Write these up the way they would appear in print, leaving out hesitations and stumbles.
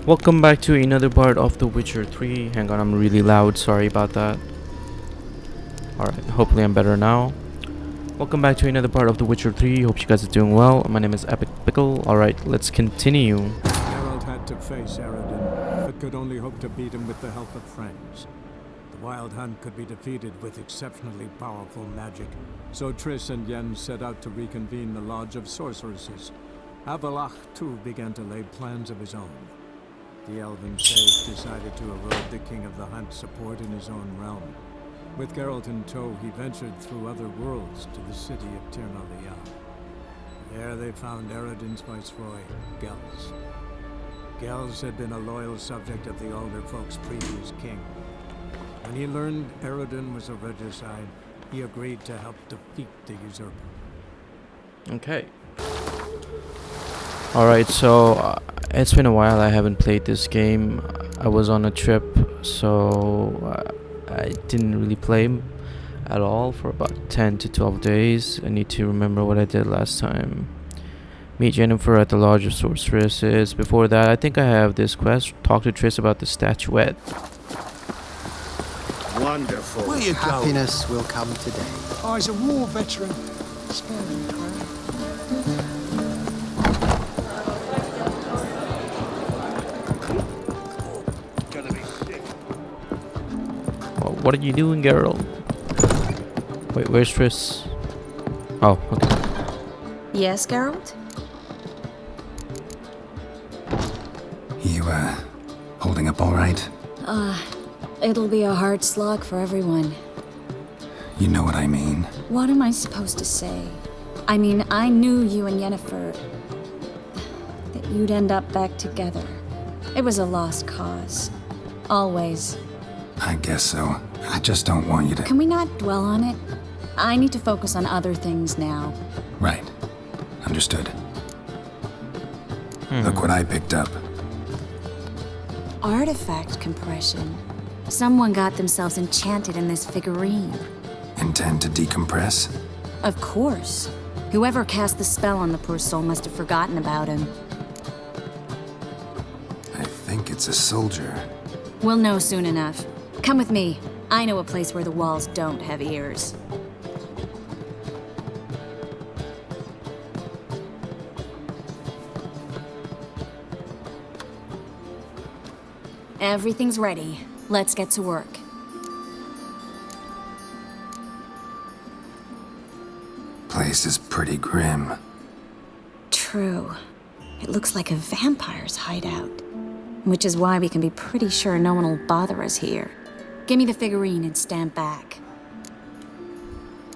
Welcome back to another part of The Witcher 3. Hang on, I'm really loud, sorry about that. Alright, hopefully I'm better now. Welcome back to another part of The Witcher 3. Hope you guys are doing well. My name is Epic Pickle. Alright, let's continue. Geralt had to face Eredin, but could only hope to beat him with the help of friends. The Wild Hunt could be defeated with exceptionally powerful magic, so Triss and Yen set out to reconvene the Lodge of Sorceresses. Avalach, too, began to lay plans of his own. The elven sage decided to erode the King of the Hunt's support in his own realm. With Geralt in tow, he ventured through other worlds to the city of Tirnalia. There they found Eredin's viceroy, Gels. Gels had been a loyal subject of the Elder Folk's previous king. When he learned Eredin was a regicide, he agreed to help defeat the usurper. Okay. Alright, so it's been a while I haven't played this game. I was on a trip, so I didn't really play at all for about 10 to 12 days. I need to remember what I did last time. Meet Jennifer at the Lodge of Sorceresses. Before that, I think I have this quest. Talk to Triss about the statuette. Wonderful. Will you Happiness will come today. Oh, he's a war veteran. Spare him, Crow. Well, what are you doing, Geralt? Wait, where's Triss? Oh, okay. Yes, Geralt? You, holding up all right? It'll be a hard slog for everyone. You know what I mean. What am I supposed to say? I mean, I knew you and Yennefer... that you'd end up back together. It was a lost cause. Always. I guess so. I just don't want you to... Can we not dwell on it? I need to focus on other things now. Right. Understood. Look what I picked up. Artifact compression. Someone got themselves enchanted in this figurine. Intend to decompress? Of course. Whoever cast the spell on the poor soul must have forgotten about him. I think it's a soldier. We'll know soon enough. Come with me. I know a place where the walls don't have ears. Everything's ready. Let's get to work. Place is pretty grim. True. It looks like a vampire's hideout. Which is why we can be pretty sure no one will bother us here. Give me the figurine and stand back.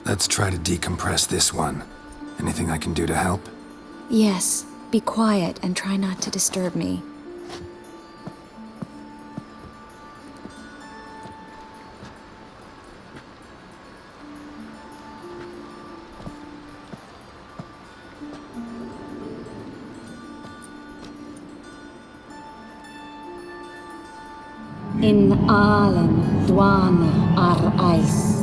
Let's try to decompress this one. Anything I can do to help? Yes, be quiet and try not to disturb me. In Allen, Dwana, ar Eis.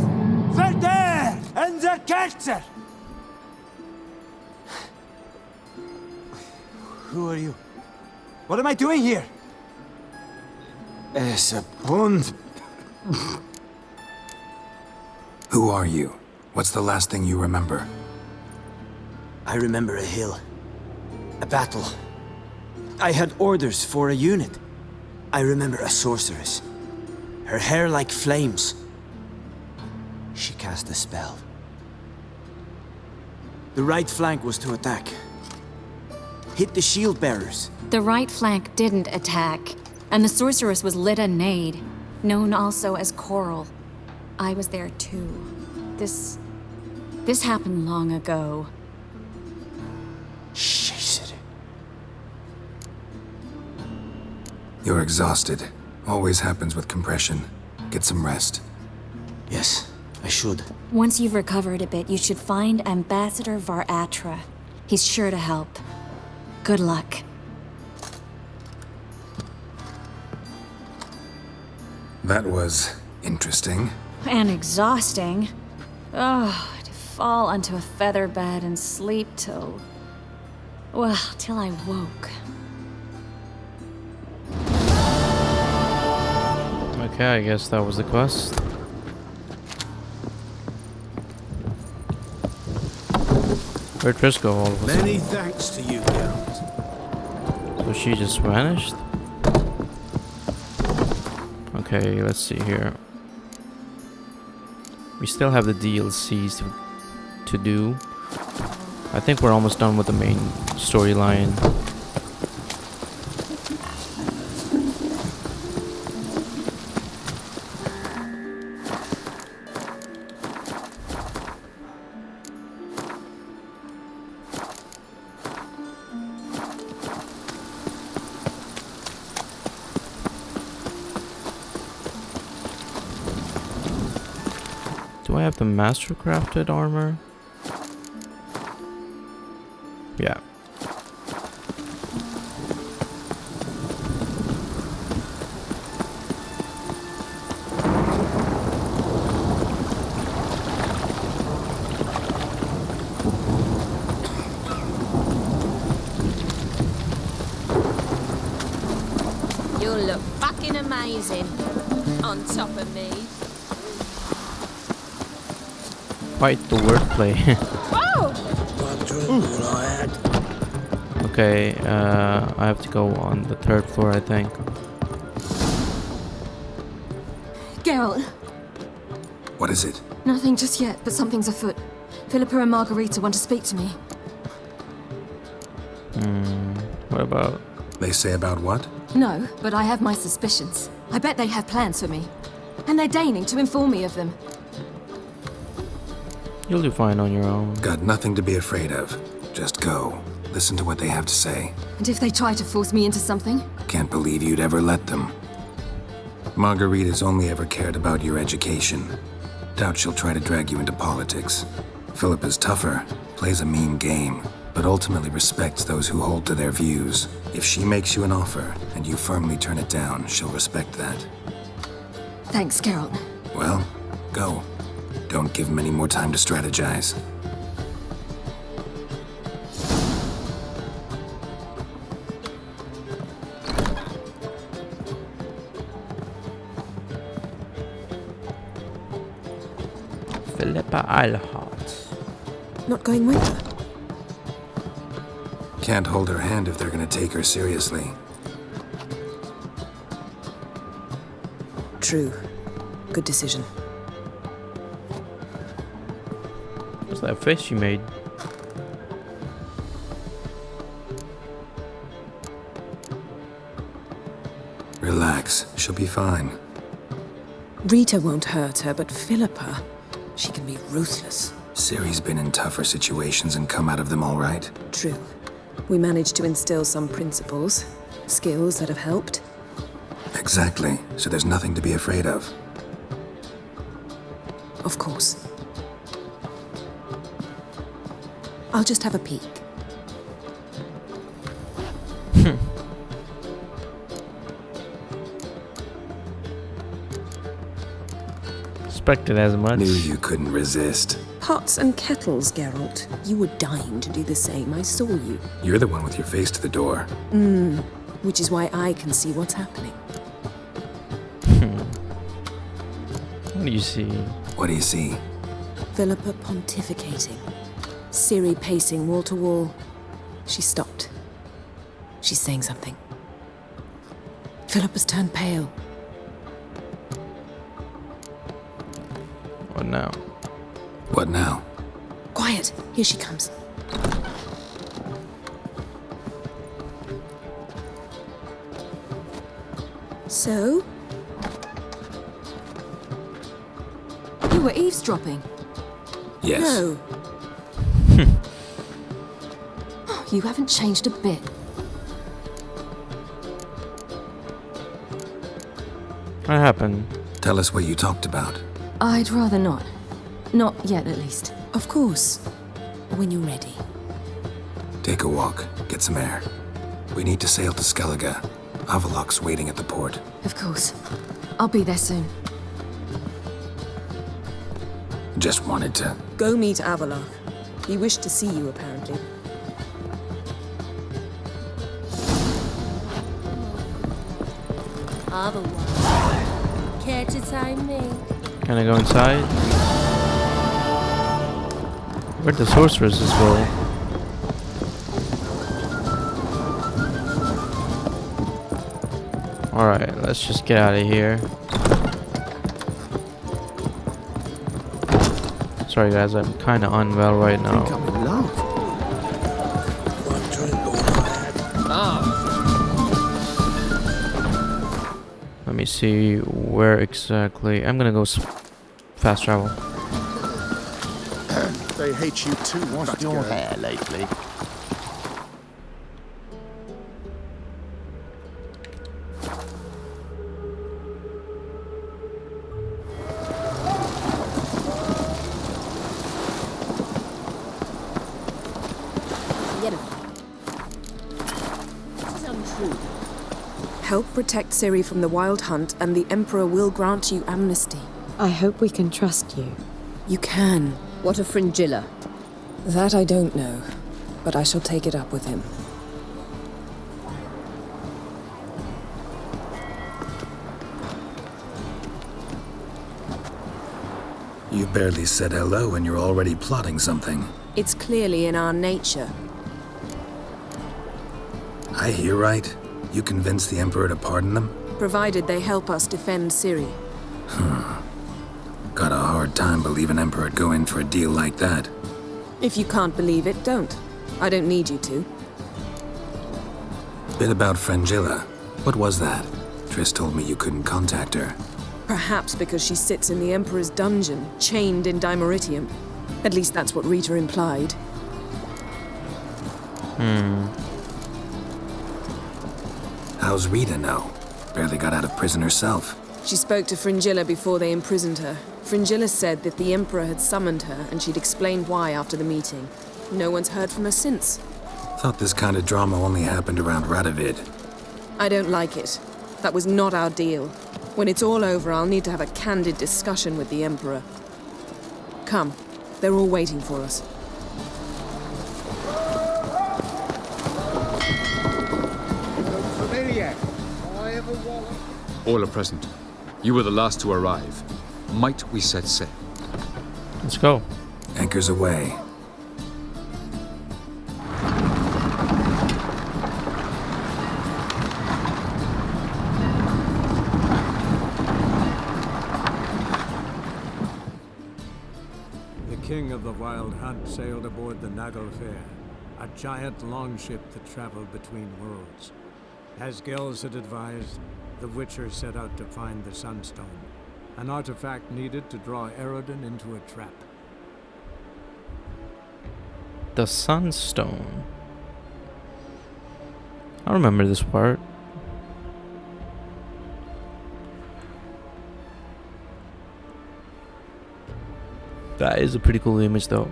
Verder and the Kerzer! Who are you? What am I doing here? Es a bund. Who are you? What's the last thing you remember? I remember a hill. A battle. I had orders for a unit. I remember a sorceress. Her hair like flames. She cast a spell. The right flank was to attack. Hit the shield bearers. The right flank didn't attack, and the sorceress was Lyda Nade, known also as Coral. I was there too. This happened long ago. Shit. You're exhausted. Always happens with compression. Get some rest. Yes, I should. Once you've recovered a bit, you should find Ambassador Varatra. He's sure to help. Good luck. That was interesting. And exhausting. Oh, to fall onto a feather bed and sleep till... well, till I woke. Okay, I guess that was the quest. Where'd Triss go all of a sudden? Many thanks to you, Geralt. So she just vanished? Okay, let's see here. We still have the DLCs to do. I think we're almost done with the main storyline. Do I have the master crafted armor? Yeah. You'll look fucking amazing on top of me. Quite the wordplay. I've drunk all I had. Okay, I have to go on the 3rd floor, I think. Geralt, What is it? nothing just yet, but something's afoot. Philippa and Margarita want to speak to me. What about... They say about what? No, but I have my suspicions. I bet they have plans for me. And they're deigning to inform me of them. You'll do fine on your own. Got nothing to be afraid of. Just go. Listen to what they have to say. And if they try to force me into something? Can't believe you'd ever let them. Margarita's only ever cared about your education. Doubt she'll try to drag you into politics. Philippa's tougher, plays a mean game, but ultimately respects those who hold to their views. If she makes you an offer, and you firmly turn it down, she'll respect that. Thanks, Geralt. Well, go. Don't give him any more time to strategize. Philippa Eilhart. Not going with her? Can't hold her hand if they're gonna take her seriously. True. Good decision. What's that face she made? Relax, she'll be fine. Rita won't hurt her, but Philippa, she can be ruthless. Ciri's been in tougher situations and come out of them all right. True. We managed to instill some principles, skills that have helped. Exactly, so there's nothing to be afraid of. Of course. I'll just have a peek. Expected as much. Knew you couldn't resist. Pots and kettles, Geralt. You were dying to do the same. I saw you. You're the one with your face to the door. Which is why I can see what's happening. What do you see? What do you see? Philippa pontificating. Ciri pacing wall to wall. She stopped. She's saying something. Philippa's turned pale. What now? What now? Quiet. Here she comes. So? You were eavesdropping. Yes. No. You haven't changed a bit. What happened? Tell us what you talked about. I'd rather not. Not yet, at least. Of course. When you're ready. Take a walk, get some air. We need to sail to Skellige. Avalok's waiting at the port. Of course. I'll be there soon. Just wanted to... Go meet Avalok. He wished to see you, apparently. Otherwise, Care to time me? Can I go inside? Where'd the sorceresses go? Alright, let's just get out of here. Sorry guys, I'm kinda unwell right now. One drink, all I had. Let me see where exactly. I'm gonna go fast travel. They hate you too. Washed your hair lately. This is untrue. Help protect Ciri from the Wild Hunt, and the Emperor will grant you amnesty. I hope we can trust you. You can. What of Fringilla? That I don't know, but I shall take it up with him. You barely said hello and you're already plotting something. It's clearly in our nature. I hear right? You convinced the Emperor to pardon them? Provided they help us defend Ciri. Got a hard time believing Emperor'd go in for a deal like that. If you can't believe it, don't. I don't need you to. Bit about Fringilla. What was that? Triss told me you couldn't contact her. Perhaps because she sits in the Emperor's dungeon, chained in Dimeritium. At least that's what Rita implied. How's Rita know? Barely got out of prison herself. She spoke to Fringilla before they imprisoned her. Fringilla said that the Emperor had summoned her, and she'd explained why after the meeting. No one's heard from her since. Thought this kind of drama only happened around Radovid. I don't like it. That was not our deal. When it's all over, I'll need to have a candid discussion with the Emperor. Come. They're all waiting for us. All are present. You were the last to arrive. Might we set sail? Let's go. Anchors away. The king of the Wild Hunt sailed aboard the Naglfar, a giant longship that traveled between worlds. As Gels had advised, the Witcher set out to find the Sunstone, an artifact needed to draw Eredin into a trap. The Sunstone. I remember this part. That is a pretty cool image though.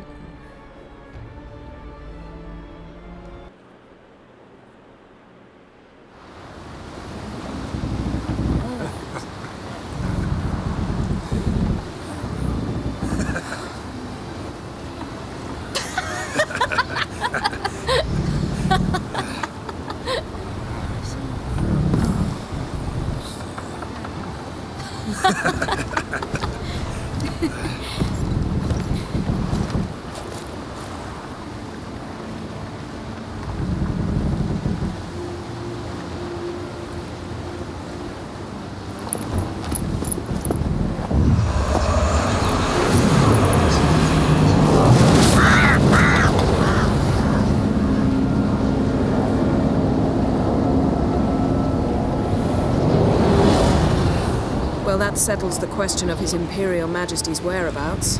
Well, that settles the question of His Imperial Majesty's whereabouts.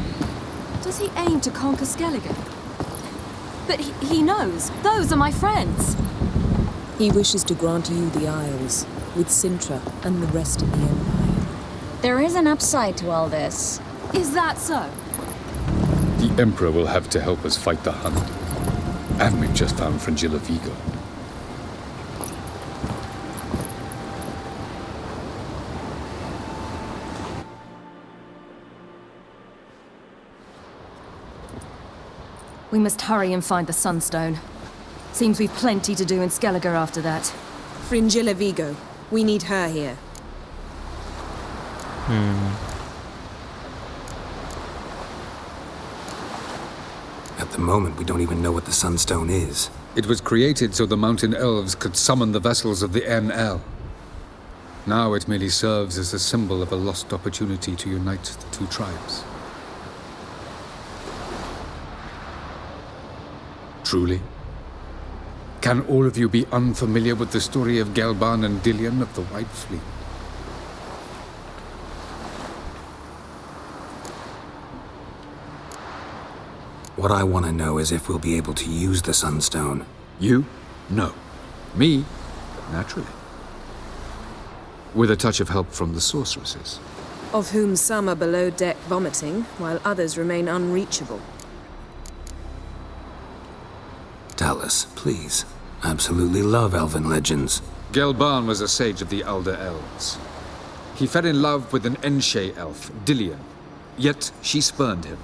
Does he aim to conquer Skellige? But he knows. Those are my friends. He wishes to grant you the Isles, with Sintra and the rest of the Empire. There is an upside to all this. Is that so? The Emperor will have to help us fight the Hunt. And we've just found Fringilla Vigo. We must hurry and find the Sunstone. Seems we've plenty to do in Skellige after that. Fringilla Vigo. We need her here. At the moment, we don't even know what the Sunstone is. It was created so the mountain elves could summon the vessels of the NL. Now it merely serves as a symbol of a lost opportunity to unite the two tribes. Truly? Can all of you be unfamiliar with the story of Gelban and Dillion of the White Fleet? What I want to know is if we'll be able to use the Sunstone. You? No. Me? Naturally. With a touch of help from the sorceresses. Of whom some are below deck vomiting, while others remain unreachable. Dallas, please. Absolutely love elven legends. Gelban was a sage of the Elder Elves. He fell in love with an Enshe elf, Dillion. Yet she spurned him.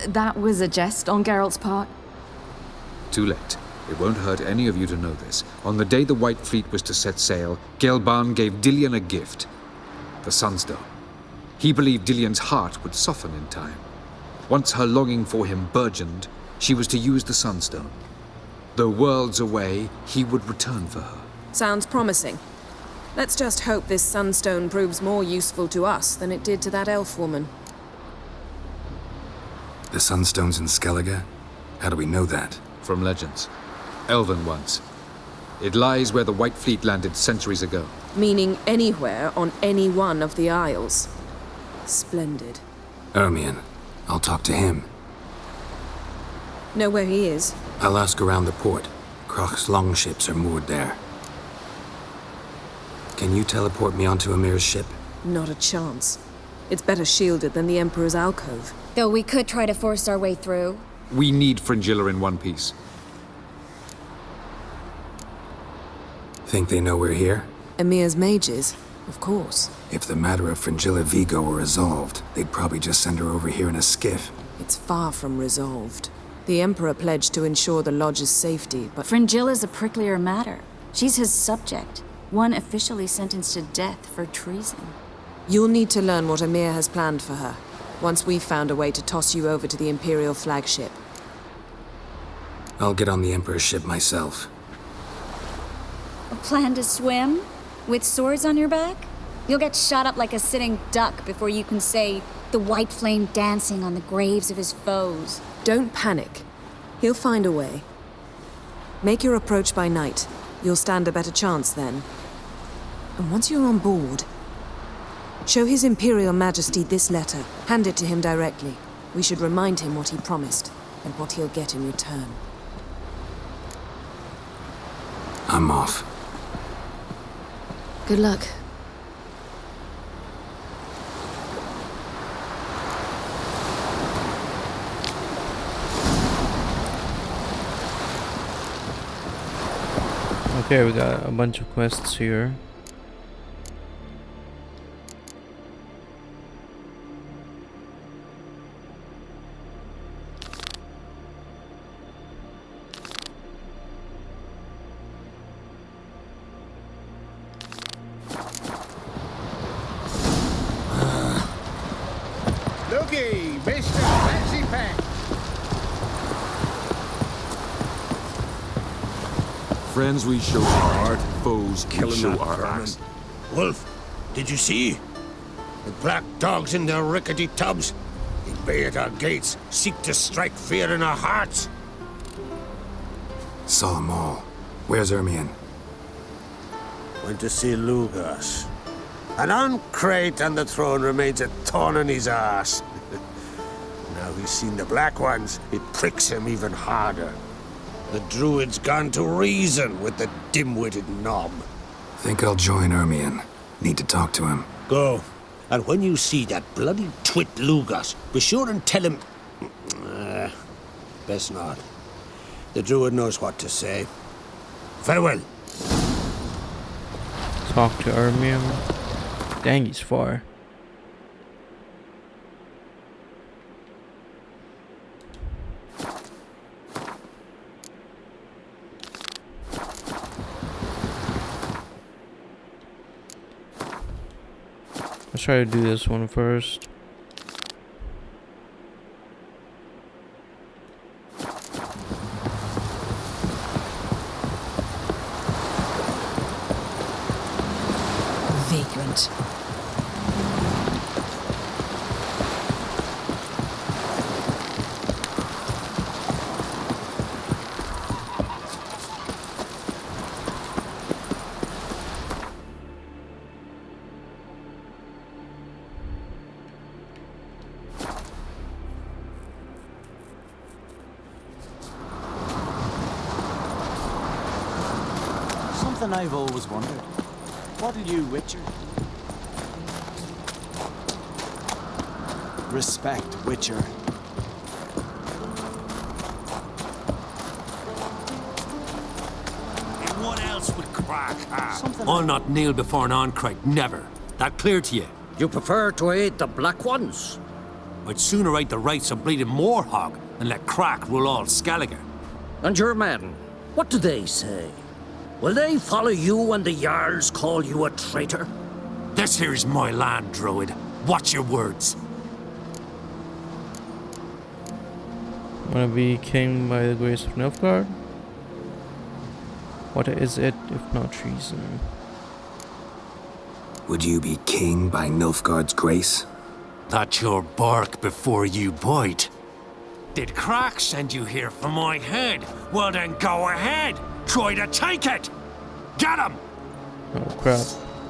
That was a jest on Geralt's part. Too late. It won't hurt any of you to know this. On the day the White Fleet was to set sail, Gelban gave Dillion a gift. The Sunstone. He believed Dillion's heart would soften in time. Once her longing for him burgeoned, she was to use the Sunstone. Though worlds away, he would return for her. Sounds promising. Let's just hope this Sunstone proves more useful to us than it did to that elf woman. The Sunstone's in Skellige? How do we know that? From legends. Elven ones. It lies where the White Fleet landed centuries ago. Meaning anywhere on any one of the Isles. Splendid. Ermion. I'll talk to him. Know where he is? I'll ask around the port. Krach's longships are moored there. Can you teleport me onto Amir's ship? Not a chance. It's better shielded than the Emperor's alcove. Though we could try to force our way through. We need Fringilla in one piece. Think they know we're here? Emir's mages? Of course. If the matter of Fringilla Vigo were resolved, they'd probably just send her over here in a skiff. It's far from resolved. The Emperor pledged to ensure the Lodge's safety, but... Fringilla's a pricklier matter. She's his subject. One officially sentenced to death for treason. You'll need to learn what Emir has planned for her, once we've found a way to toss you over to the Imperial flagship. I'll get on the Emperor's ship myself. A plan to swim? With swords on your back? You'll get shot up like a sitting duck before you can say, the white flame dancing on the graves of his foes. Don't panic. He'll find a way. Make your approach by night. You'll stand a better chance then. And once you're on board, show His Imperial Majesty this letter. Hand it to him directly. We should remind him what he promised, and what he'll get in return. I'm off. Good luck. Okay, we got a bunch of quests here. Looky, Mr. Fancy Pants. Friends, we show our heart. Foes, we show our ass. Wolf, did you see? The black dogs in their rickety tubs. They bay at our gates, seek to strike fear in our hearts. Saw them all. Where's Ermion? Went to see Lugas. And on Crate on the throne remains a thorn in his ass. Now he's seen the Black Ones, it pricks him even harder. The Druid's gone to reason with the dim-witted knob. Think I'll join Ermion. Need to talk to him. Go. And when you see that bloody twit Lugas, be sure and tell him... best not. The Druid knows what to say. Farewell. Talk to Ermion. Dang, he's far. Let's try to do this one first. Vagrant. Something I've always wondered. What'll you, Witcher? Respect, Witcher. And what else would crack, I'll not kneel before an Oncrite, never. That clear to you? You prefer to aid the Black Ones? I'd sooner aid the rights of bleeding Moorhog than let crack rule all Skellige. And your men, what do they say? Will they follow you when the Jarls call you a traitor? This here is my land, Druid. Watch your words. Wanna be king by the grace of Nilfgaard? What is it if not treason? Would you be king by Nilfgaard's grace? That's your bark before you bite. Did crack send you here for my head? Well then go ahead. Try to take it! Get him! Oh crap.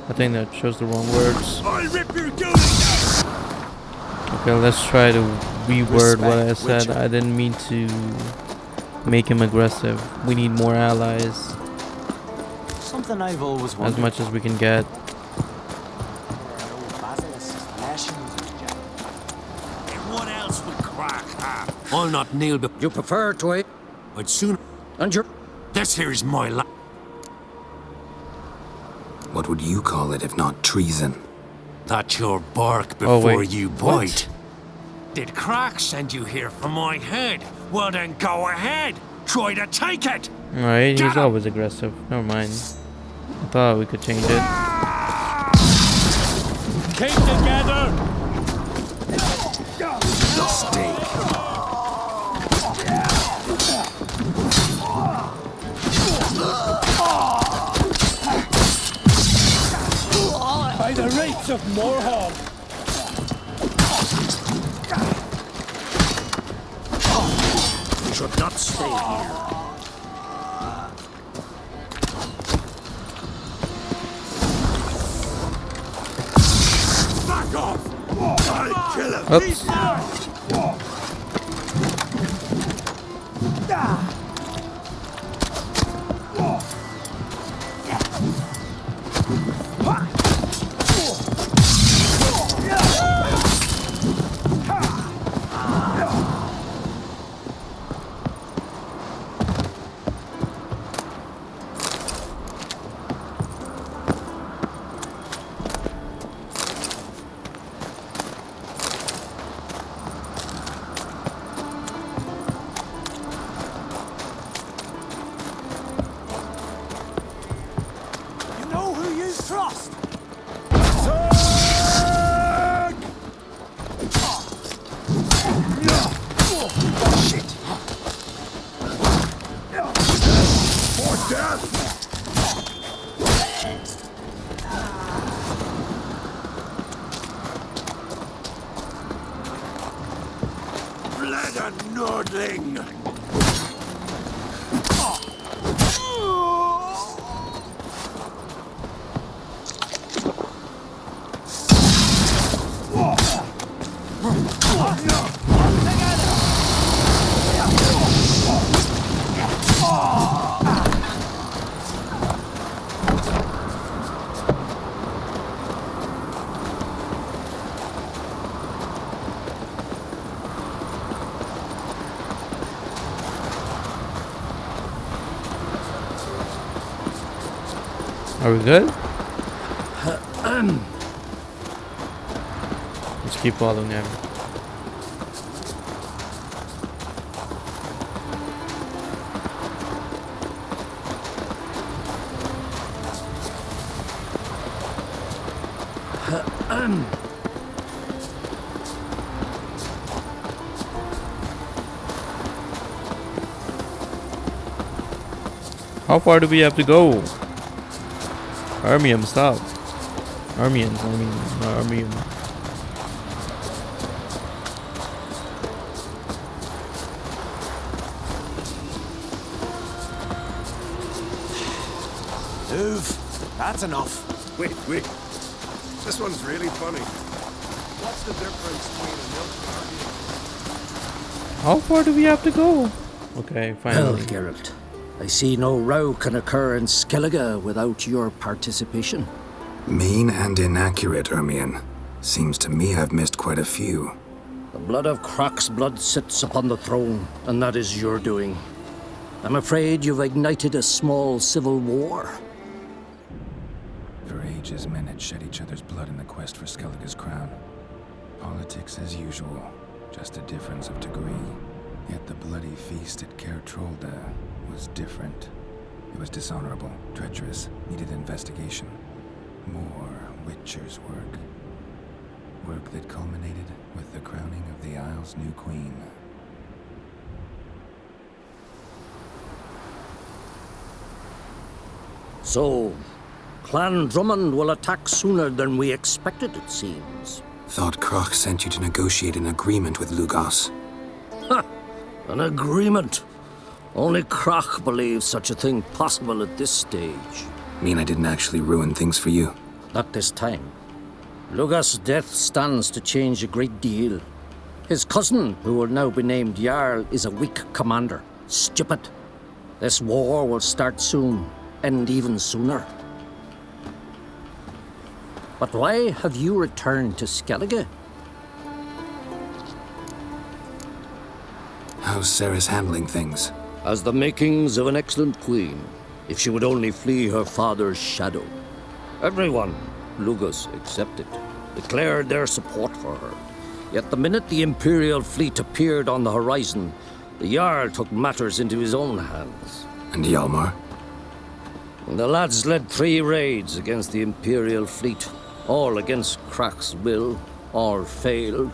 I think that shows the wrong words. I'll rip your goose! Okay, let's try to reword what I said. Witcher. I didn't mean to make him aggressive. We need more allies. Something I've always wondered. As much as we can get. And what else would crack have? I'll not kneel before. You prefer to aid? I'd sooner. And your... This here is my land. What would you call it if not treason? That's your bark Oh, before wait. you What? bite. Did crack send you here for my head? Well then go ahead. Try to take it. Alright, Get he's him! always aggressive. Never mind. I thought we could change it. Keep together. Mistake. By the rates of Moorhog. You should not stay here. Back off! I'll kill him! Oops. You know who you trust! Shit! For death! Blood a Nordling! Are we good? Let's keep following him. How far do we have to go? Armium, stop. Armians, I mean, Armium. Move. That's enough. Wait. This one's really funny. What's the difference between a milk How far do we have to go? Okay, Well, finally. Geralt, I see no row can occur in Skellige without your participation. Mean and inaccurate, Ermion. Seems to me I've missed quite a few. The blood of Croc's blood sits upon the throne, and that is your doing. I'm afraid you've ignited a small civil war. For ages, men had shed each other's blood in the quest for Skellige's crown. Politics as usual, just a difference of degree. Yet the bloody feast at Caer Trolda was different. It was dishonorable, treacherous, needed investigation. More Witcher's work. Work that culminated with the crowning of the Isle's new queen. So, Clan Drummond will attack sooner than we expected, it seems. Thought Croc sent you to negotiate an agreement with Lugos. Ha! An agreement. Only Croc believes such a thing possible at this stage. Mean I didn't actually ruin things for you? Not this time. Lugos' death stands to change a great deal. His cousin, who will now be named Jarl, is a weak commander. Stupid. This war will start soon, end even sooner. But why have you returned to Skellige? How's Sarah's handling things? Has the makings of an excellent queen, if she would only flee her father's shadow. Everyone, Lugos excepted, declared their support for her. Yet the minute the Imperial fleet appeared on the horizon, the Jarl took matters into his own hands. And Hjalmar? The lads led 3 raids against the Imperial fleet, all against Croc's will, all failed.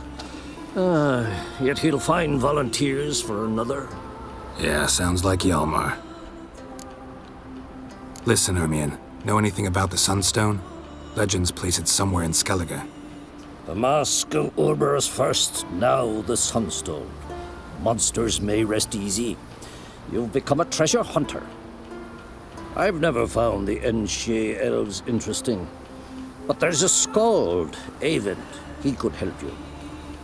Yet he'll find volunteers for another. Yeah, sounds like Hjalmar. Listen, Ermion, know anything about the Sunstone? Legends place it somewhere in Skellige. The Mask of Urberus first, now the Sunstone. Monsters may rest easy. You've become a treasure hunter. I've never found the Enshe elves interesting. But there's a skald, Avid. He could help you.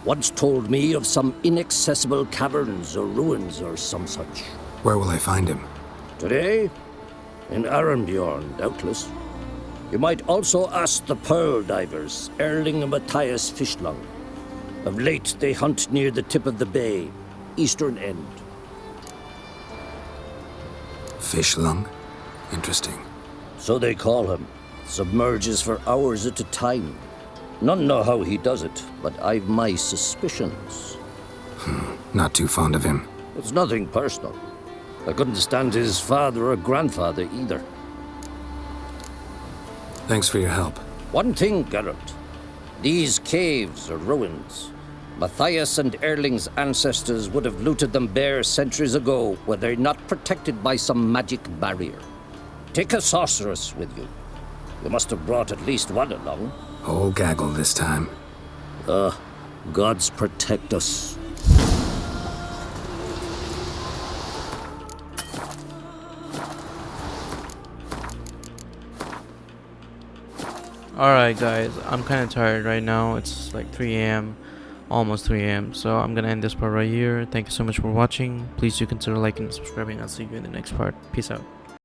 Once told me of some inaccessible caverns or ruins or some such. Where will I find him? Today? In Arenbjorn, doubtless. You might also ask the Pearl Divers, Erling and Matthias Fishlung. Of late, they hunt near the tip of the bay, eastern end. Fishlung? Interesting. So they call him. Submerges for hours at a time. None know how he does it, but I've my suspicions. Not too fond of him. It's nothing personal. I couldn't stand his father or grandfather either. Thanks for your help. One thing, Geralt. These caves are ruins. Matthias and Erling's ancestors would have looted them bare centuries ago were they not protected by some magic barrier. Take a sorceress with you. You must have brought at least one along. Whole gaggle this time. Gods protect us. Alright guys, I'm kind of tired right now. It's like 3 a.m. Almost 3 a.m. So I'm gonna end this part right here. Thank you so much for watching. Please do consider liking and subscribing. I'll see you in the next part. Peace out.